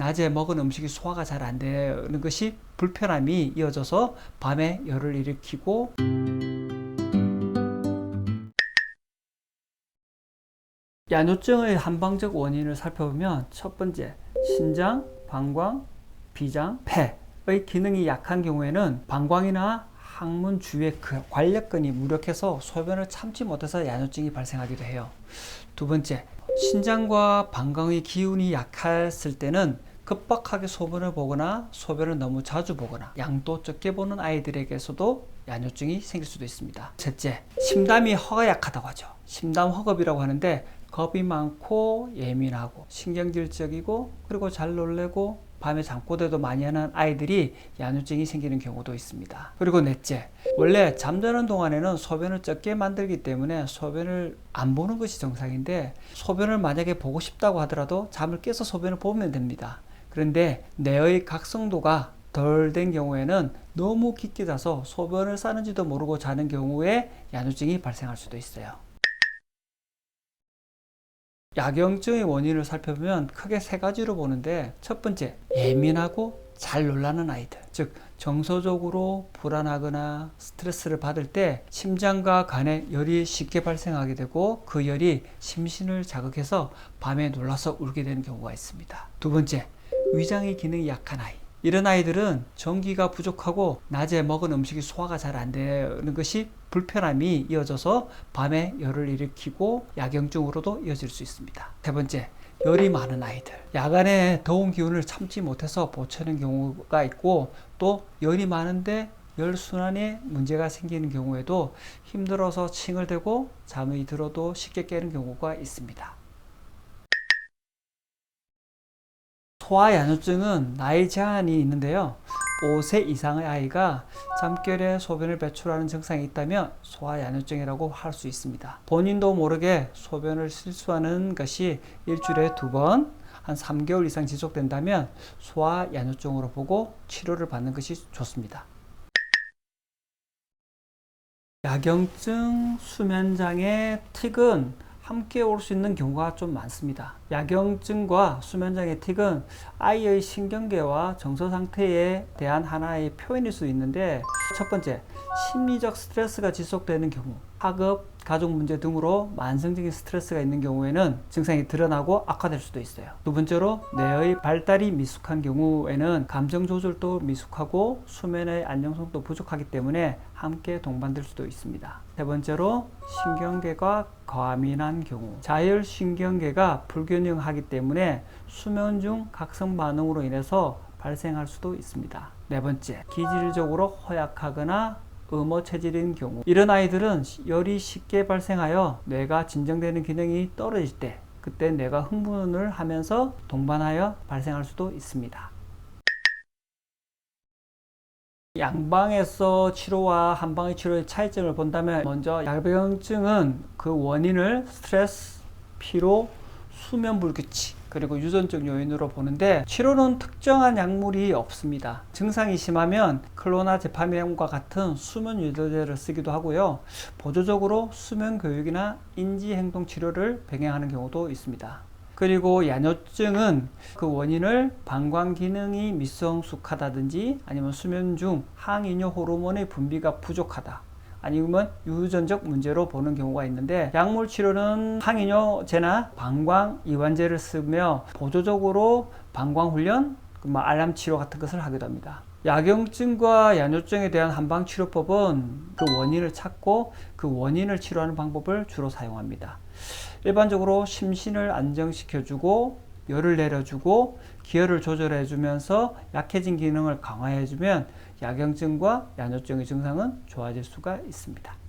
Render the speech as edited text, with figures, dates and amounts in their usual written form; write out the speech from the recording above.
낮에 먹은 음식이 소화가 잘 안 되는 것이 불편함이 이어져서 밤에 열을 일으키고, 야뇨증의 한방적 원인을 살펴보면 첫 번째, 신장, 방광, 비장, 폐의 기능이 약한 경우에는 방광이나 항문 주위의 관력근이 무력해서 소변을 참지 못해서 야뇨증이 발생하기도 해요. 두 번째, 신장과 방광의 기운이 약했을 때는 급박하게 소변을 보거나 소변을 너무 자주 보거나 양도 적게 보는 아이들에게서도 야뇨증이 생길 수도 있습니다. 셋째, 심담이 허가 약하다고 하죠. 심담 허겁이라고 하는데 겁이 많고 예민하고 신경질적이고 그리고 잘 놀래고 밤에 잠꼬대도 많이 하는 아이들이 야뇨증이 생기는 경우도 있습니다. 그리고 넷째, 원래 잠자는 동안에는 소변을 적게 만들기 때문에 소변을 안 보는 것이 정상인데 소변을 만약에 보고 싶다고 하더라도 잠을 깨서 소변을 보면 됩니다. 그런데 뇌의 각성도가 덜 된 경우에는 너무 깊게 자서 소변을 싸는지도 모르고 자는 경우에 야뇨증이 발생할 수도 있어요. 야경증의 원인을 살펴보면 크게 세 가지로 보는데, 첫 번째, 예민하고 잘 놀라는 아이들, 즉 정서적으로 불안하거나 스트레스를 받을 때 심장과 간에 열이 쉽게 발생하게 되고 그 열이 심신을 자극해서 밤에 놀라서 울게 되는 경우가 있습니다. 두 번째, 위장의 기능이 약한 아이, 이런 아이들은 전기가 부족하고 낮에 먹은 음식이 소화가 잘 안 되는 것이 불편함이 이어져서 밤에 열을 일으키고 야경증으로도 이어질 수 있습니다. 세 번째, 열이 많은 아이들, 야간에 더운 기운을 참지 못해서 보채는 경우가 있고 또 열이 많은데 혈순환에 문제가 생기는 경우에도 힘들어서 칭얼대고 잠이 들어도 쉽게 깨는 경우가 있습니다. 소아야뇨증은 나이 제한이 있는데요. 5세 이상의 아이가 잠결에 소변을 배출하는 증상이 있다면 소아야뇨증이라고 할 수 있습니다. 본인도 모르게 소변을 실수하는 것이 일주일에 2번, 한 3개월 이상 지속된다면 소아야뇨증으로 보고 치료를 받는 것이 좋습니다. 야경증, 수면장애, 틱은 함께 올 수 있는 경우가 좀 많습니다. 야경증과 수면장애 틱은 아이의 신경계와 정서 상태에 대한 하나의 표현일 수 있는데, 첫 번째, 심리적 스트레스가 지속되는 경우, 학업, 가족 문제 등으로 만성적인 스트레스가 있는 경우에는 증상이 드러나고 악화될 수도 있어요. 두 번째로, 뇌의 발달이 미숙한 경우에는 감정 조절도 미숙하고 수면의 안정성도 부족하기 때문에 함께 동반될 수도 있습니다. 세 번째로, 신경계가 과민한 경우, 자율신경계가 불균형하기 때문에 수면 중 각성 반응으로 인해서 발생할 수도 있습니다. 네 번째, 기질적으로 허약하거나 의무 체질인 경우, 이런 아이들은 열이 쉽게 발생하여 뇌가 진정되는 기능이 떨어질 때 그때 뇌가 흥분을 하면서 동반하여 발생할 수도 있습니다. 양방에서 치료와 한방의 치료의 차이점을 본다면, 먼저 야경증은 그 원인을 스트레스, 피로, 수면 불규칙, 그리고 유전적 요인으로 보는데 치료는 특정한 약물이 없습니다. 증상이 심하면 클로나제파민과 같은 수면 유도제를 쓰기도 하고요. 보조적으로 수면 교육이나 인지행동 치료를 병행하는 경우도 있습니다. 그리고 야뇨증은 그 원인을 방광 기능이 미성숙하다든지 아니면 수면 중 항이뇨 호르몬의 분비가 부족하다, 아니면 유전적 문제로 보는 경우가 있는데, 약물 치료는 항이뇨제나 방광 이완제를 쓰며 보조적으로 방광 훈련, 알람 치료 같은 것을 하기도 합니다. 야경증과 야뇨증에 대한 한방 치료법은 그 원인을 찾고 그 원인을 치료하는 방법을 주로 사용합니다. 일반적으로 심신을 안정시켜주고 열을 내려주고 기혈을 조절해주면서 약해진 기능을 강화해주면 야경증과 야뇨증의 증상은 좋아질 수가 있습니다.